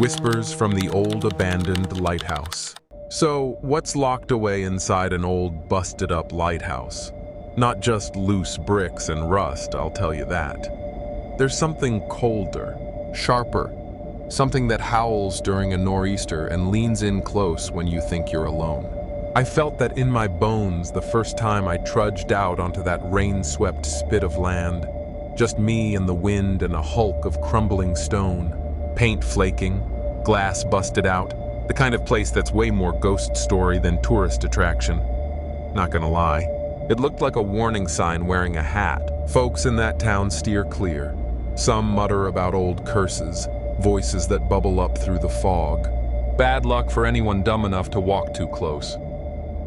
Whispers from the old abandoned lighthouse. So, what's locked away inside an old busted-up lighthouse? Not just loose bricks and rust, I'll tell you that. There's something colder, sharper, something that howls during a nor'easter and leans in close when you think you're alone. I felt that in my bones the first time I trudged out onto that rain-swept spit of land. Just me and the wind and a hulk of crumbling stone, paint flaking, glass busted out, the kind of place that's way more ghost story than tourist attraction. Not gonna lie, it looked like a warning sign wearing a hat. Folks in that town steer clear. Some mutter about old curses, voices that bubble up through the fog. Bad luck for anyone dumb enough to walk too close.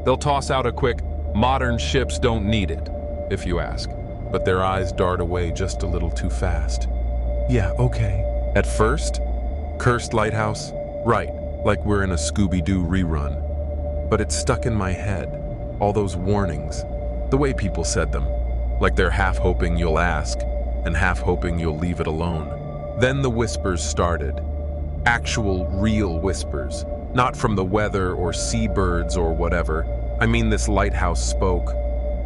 They'll toss out a quick, "modern ships don't need it," if you ask, but their eyes dart away just a little too fast. Yeah, okay. At first, cursed lighthouse? Right, like we're in a Scooby-Doo rerun. But it's stuck in my head, all those warnings, the way people said them, like they're half hoping you'll ask, and half hoping you'll leave it alone. Then the whispers started. Actual, real whispers. Not from the weather or seabirds or whatever. I mean, this lighthouse spoke,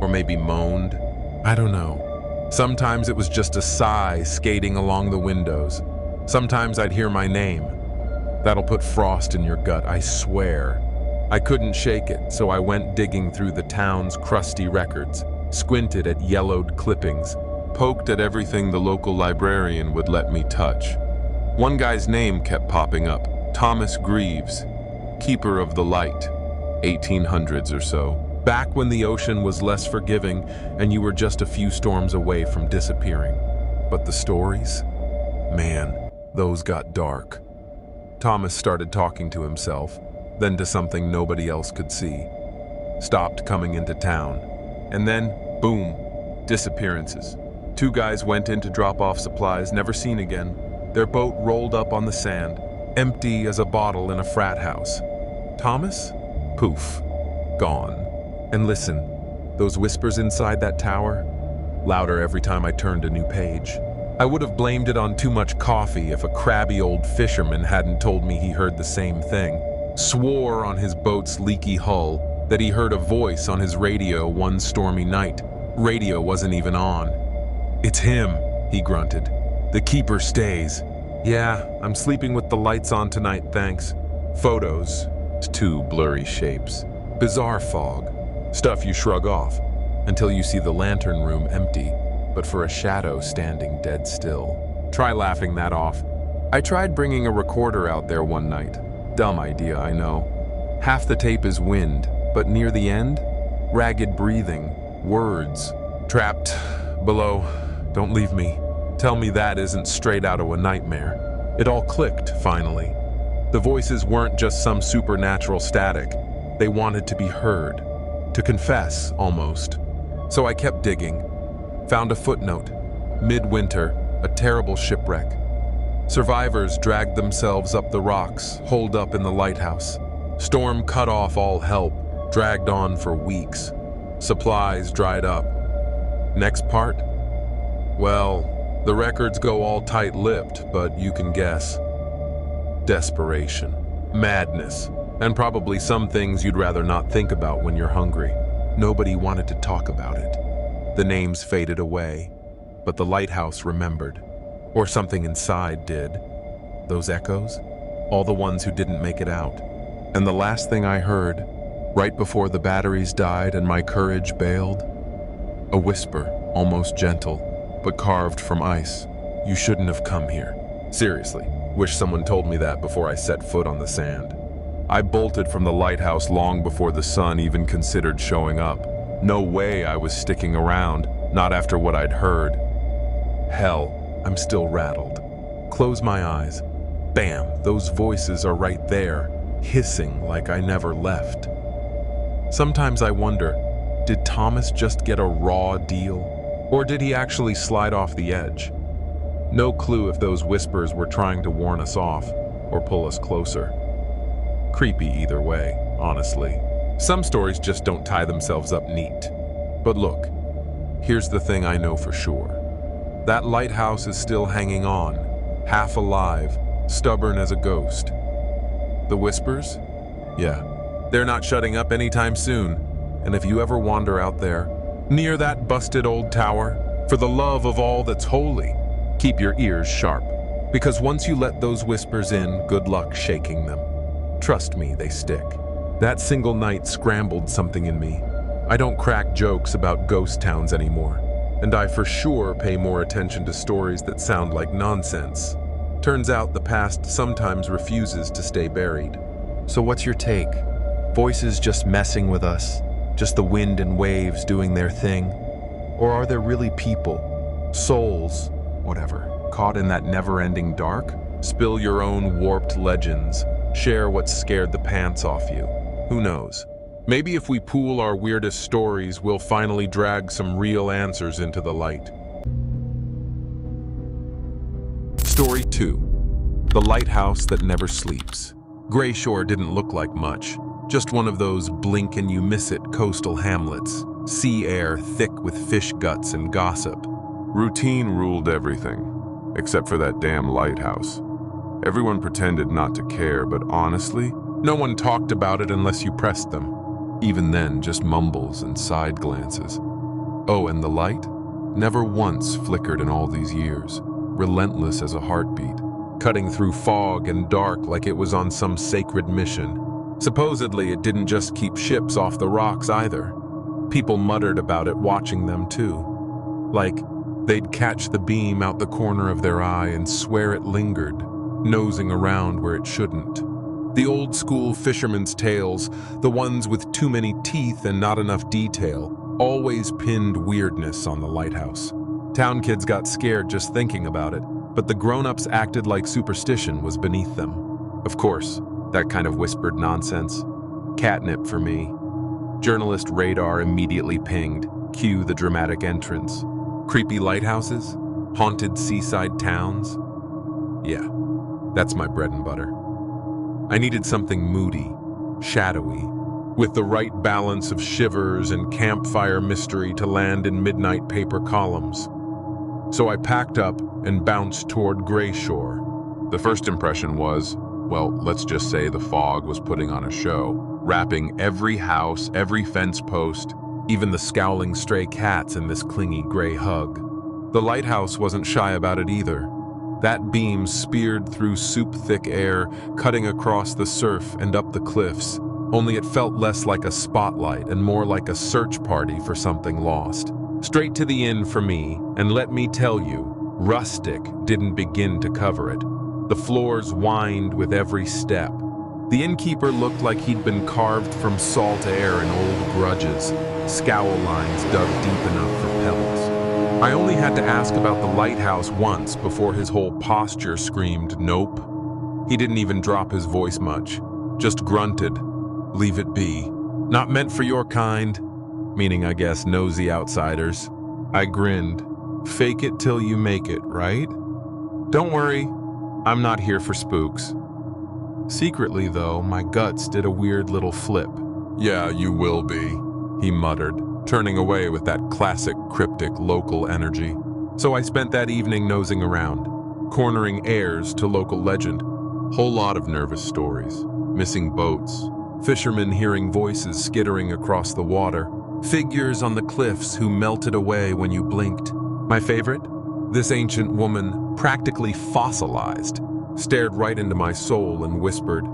or maybe moaned. I don't know. Sometimes it was just a sigh skating along the windows. Sometimes I'd hear my name. That'll put frost in your gut, I swear. I couldn't shake it, so I went digging through the town's crusty records, squinted at yellowed clippings, poked at everything the local librarian would let me touch. One guy's name kept popping up, Thomas Greaves, keeper of the light, 1800s or so, back when the ocean was less forgiving and you were just a few storms away from disappearing. But the stories? Man, those got dark. Thomas started talking to himself, then to something nobody else could see. Stopped coming into town. And then, boom, disappearances. Two guys went in to drop off supplies, never seen again. Their boat rolled up on the sand, empty as a bottle in a frat house. Thomas? Poof. Gone. And listen, those whispers inside that tower? Louder every time I turned a new page. I would have blamed it on too much coffee if a crabby old fisherman hadn't told me he heard the same thing. Swore on his boat's leaky hull that he heard a voice on his radio one stormy night. Radio wasn't even on. "It's him," he grunted. "The keeper stays." "Yeah, I'm sleeping with the lights on tonight, thanks." Photos, two blurry shapes. Bizarre fog. Stuff you shrug off, until you see the lantern room empty, but for a shadow standing dead still. Try laughing that off. I tried bringing a recorder out there one night. Dumb idea, I know. Half the tape is wind, but near the end, ragged breathing, words. "Trapped, below, don't leave me." Tell me that isn't straight out of a nightmare. It all clicked, finally. The voices weren't just some supernatural static. They wanted to be heard. To confess, almost. So I kept digging. Found a footnote. Midwinter, a terrible shipwreck. Survivors dragged themselves up the rocks, holed up in the lighthouse. Storm cut off all help, dragged on for weeks. Supplies dried up. Next part? Well, the records go all tight-lipped, but you can guess. Desperation, madness, and probably some things you'd rather not think about when you're hungry. Nobody wanted to talk about it. The names faded away, but the lighthouse remembered. Or something inside did. Those echoes? All the ones who didn't make it out. And the last thing I heard, right before the batteries died and my courage bailed, a whisper, almost gentle, but carved from ice. "You shouldn't have come here." Seriously, wish someone told me that before I set foot on the sand. I bolted from the lighthouse long before the sun even considered showing up. No way I was sticking around, not after what I'd heard. Hell, I'm still rattled. Close my eyes. Bam, those voices are right there, hissing like I never left. Sometimes I wonder, did Thomas just get a raw deal? Or did he actually slide off the edge? No clue if those whispers were trying to warn us off or pull us closer. Creepy either way, honestly. Some stories just don't tie themselves up neat. But look, here's the thing I know for sure. That lighthouse is still hanging on, half alive, stubborn as a ghost. The whispers? Yeah, they're not shutting up anytime soon. And if you ever wander out there, near that busted old tower, for the love of all that's holy, keep your ears sharp. Because once you let those whispers in, good luck shaking them. Trust me, they stick. That single night scrambled something in me. I don't crack jokes about ghost towns anymore, and I for sure pay more attention to stories that sound like nonsense. Turns out the past sometimes refuses to stay buried. So what's your take? Voices just messing with us? Just the wind and waves doing their thing? Or are there really people, souls, whatever, caught in that never-ending dark? Spill your own warped legends. Share what scared the pants off you. Who knows? Maybe if we pool our weirdest stories, we'll finally drag some real answers into the light. Story 2. The Lighthouse That Never Sleeps. Gray Shore didn't look like much. Just one of those blink-and-you-miss-it coastal hamlets. Sea air thick with fish guts and gossip. Routine ruled everything, except for that damn lighthouse. Everyone pretended not to care, but honestly, no one talked about it unless you pressed them. Even then, just mumbles and side glances. Oh, and the light? Never once flickered in all these years, relentless as a heartbeat, cutting through fog and dark like it was on some sacred mission. Supposedly, it didn't just keep ships off the rocks either. People muttered about it watching them too. Like, they'd catch the beam out the corner of their eye and swear it lingered, nosing around where it shouldn't. The old-school fishermen's tales, the ones with too many teeth and not enough detail, always pinned weirdness on the lighthouse. Town kids got scared just thinking about it, but the grown-ups acted like superstition was beneath them. Of course, that kind of whispered nonsense. Catnip for me. Journalist radar immediately pinged. Cue the dramatic entrance. Creepy lighthouses? Haunted seaside towns? Yeah, that's my bread and butter. I needed something moody, shadowy, with the right balance of shivers and campfire mystery to land in midnight paper columns. So I packed up and bounced toward Gray Shore. The first impression was, well, let's just say the fog was putting on a show, wrapping every house, every fence post, even the scowling stray cats in this clingy gray hug. The lighthouse wasn't shy about it either. That beam speared through soup-thick air, cutting across the surf and up the cliffs, only it felt less like a spotlight and more like a search party for something lost. Straight to the inn for me, and let me tell you, rustic didn't begin to cover it. The floors whined with every step. The innkeeper looked like he'd been carved from salt air and old grudges, scowl lines dug deep enough for pebbles. I only had to ask about the lighthouse once before his whole posture screamed nope. He didn't even drop his voice much, just grunted, leave it be. Not meant for your kind, meaning I guess nosy outsiders. I grinned, fake it till you make it, right? Don't worry, I'm not here for spooks. Secretly though, my guts did a weird little flip. Yeah, you will be, he muttered, turning away with that classic cryptic local energy. So I spent that evening nosing around, cornering heirs to local legend. Whole lot of nervous stories, missing boats, fishermen hearing voices skittering across the water, figures on the cliffs who melted away when you blinked. My favorite? This ancient woman, practically fossilized, stared right into my soul and whispered,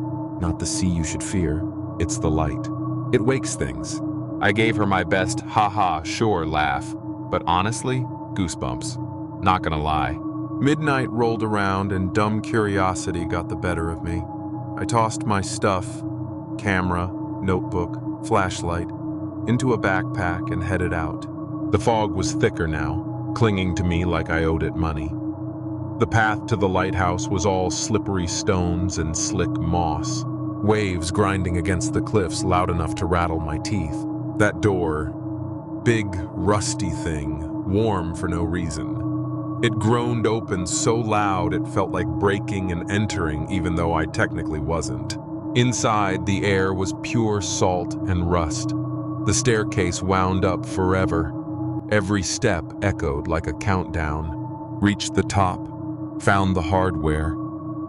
"Not the sea you should fear, it's the light. It wakes things." I gave her my best ha-ha sure laugh, but honestly, goosebumps. Not gonna lie. Midnight rolled around and dumb curiosity got the better of me. I tossed my stuff, camera, notebook, flashlight, into a backpack and headed out. The fog was thicker now, clinging to me like I owed it money. The path to the lighthouse was all slippery stones and slick moss, waves grinding against the cliffs loud enough to rattle my teeth. That door, big, rusty thing, warm for no reason. It groaned open so loud it felt like breaking and entering even though I technically wasn't. Inside, the air was pure salt and rust. The staircase wound up forever. Every step echoed like a countdown. Reached the top, found the hardware,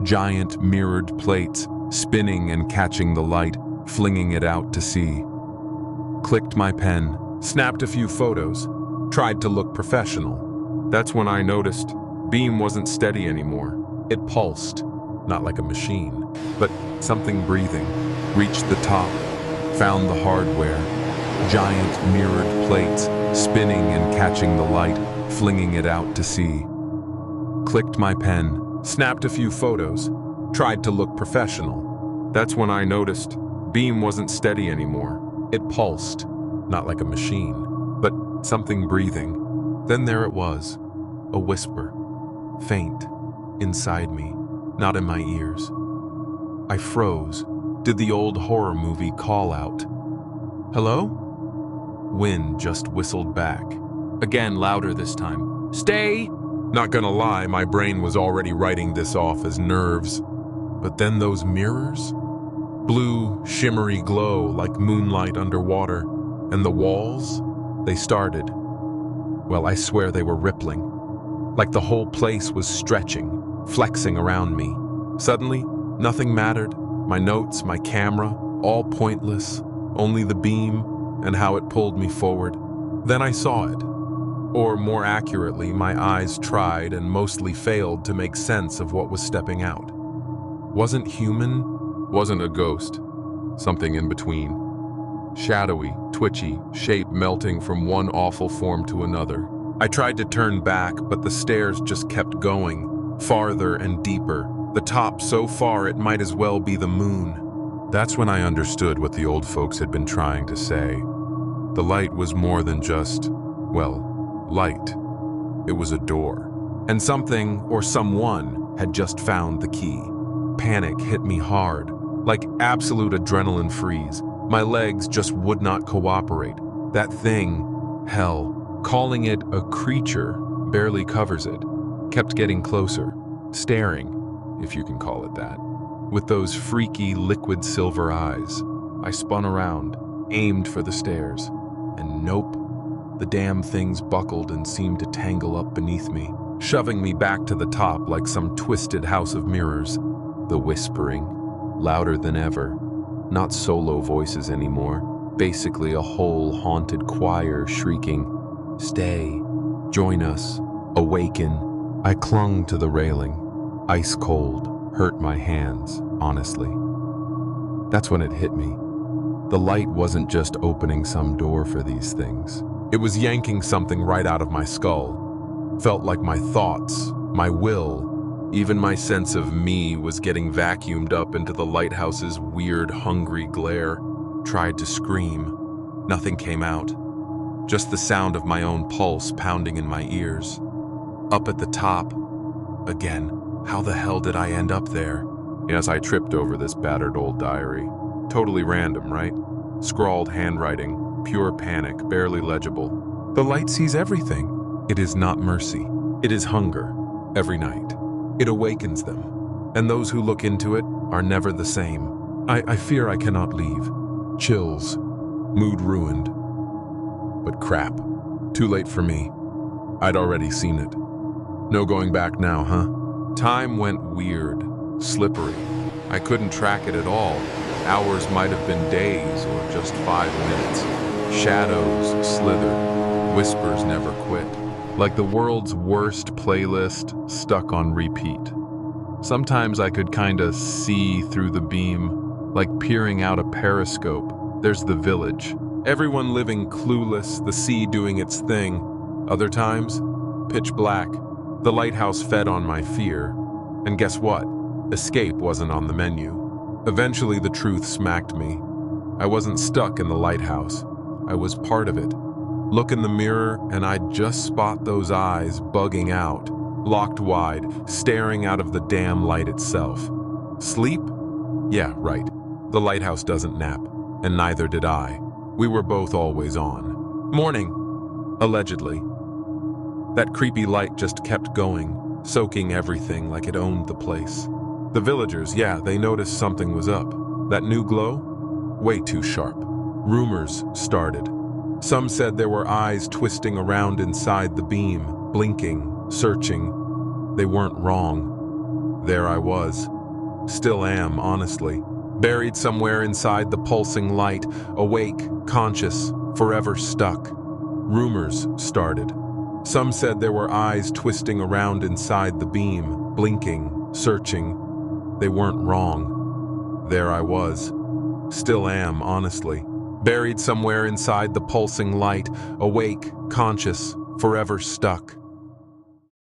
giant mirrored plates, spinning and catching the light, flinging it out to sea. Clicked my pen, snapped a few photos, tried to look professional. That's when I noticed beam wasn't steady anymore. It pulsed, not like a machine, but something breathing. Reached the top, found the hardware, giant mirrored plates, spinning and catching the light, flinging it out to sea. Clicked my pen, snapped a few photos, tried to look professional. That's when I noticed beam wasn't steady anymore. It pulsed, not like a machine, but something breathing. Then there it was, a whisper, faint, inside me, not in my ears. I froze. Did the old horror movie call out? Hello? Wind just whistled back. Again, louder this time. Stay! Not gonna lie, my brain was already writing this off as nerves. But then those mirrors? Blue, shimmery glow like moonlight underwater. And the walls? They started. Well, I swear they were rippling. Like the whole place was stretching, flexing around me. Suddenly, nothing mattered. My notes, my camera, all pointless. Only the beam and how it pulled me forward. Then I saw it. Or more accurately, my eyes tried and mostly failed to make sense of what was stepping out. Wasn't human, wasn't a ghost. Something in between. Shadowy, twitchy, shape melting from one awful form to another. I tried to turn back, but the stairs just kept going, farther and deeper. The top so far it might as well be the moon. That's when I understood what the old folks had been trying to say. The light was more than just, well, light. It was a door. And something or someone had just found the key. Panic hit me hard, like absolute adrenaline freeze. My legs just would not cooperate. That thing, hell, calling it a creature barely covers it, kept getting closer, staring, if you can call it that, with those freaky liquid silver eyes. I spun around, aimed for the stairs, and nope, the damn things buckled and seemed to tangle up beneath me, shoving me back to the top like some twisted house of mirrors. The whispering, louder than ever, not solo voices anymore, basically a whole haunted choir shrieking, "Stay, join us, awaken." I clung to the railing. Ice cold, hurt my hands, honestly. That's when it hit me. The light wasn't just opening some door for these things. It was yanking something right out of my skull. Felt like my thoughts, my will, even my sense of me was getting vacuumed up into the lighthouse's weird, hungry glare. Tried to scream. Nothing came out. Just the sound of my own pulse pounding in my ears. Up at the top. Again. How the hell did I end up there? As I tripped over this battered old diary. Totally random, right? Scrawled handwriting, pure panic, barely legible. The light sees everything. It is not mercy. It is hunger. Every night. It awakens them. And those who look into it are never the same. I fear I cannot leave. Chills. Mood ruined. But crap. Too late for me. I'd already seen it. No going back now, huh? Time went weird, slippery. I couldn't track it at all. Hours might have been days or just 5 minutes. Shadows slithered. Whispers never quit. Like the world's worst playlist stuck on repeat. Sometimes I could kinda see through the beam, like peering out a periscope. There's the village. Everyone living clueless, the sea doing its thing. Other times, pitch black. The lighthouse fed on my fear. And guess what? Escape wasn't on the menu. Eventually, the truth smacked me. I wasn't stuck in the lighthouse. I was part of it. Look in the mirror, and I'd just spot those eyes bugging out, locked wide, staring out of the damn light itself. Sleep? Yeah, right. The lighthouse doesn't nap, and neither did I. We were both always on. Morning, allegedly. That creepy light just kept going, soaking everything like it owned the place. The villagers, yeah, they noticed something was up. That new glow? Way too sharp. Rumors started. Some said there were eyes twisting around inside the beam, blinking, searching. They weren't wrong. There I was. Still am, honestly. Buried somewhere inside the pulsing light, awake, conscious, forever stuck. Rumors started. Some said there were eyes twisting around inside the beam, blinking, searching. They weren't wrong. There I was. Still am, honestly. Buried somewhere inside the pulsing light, awake, conscious, forever stuck.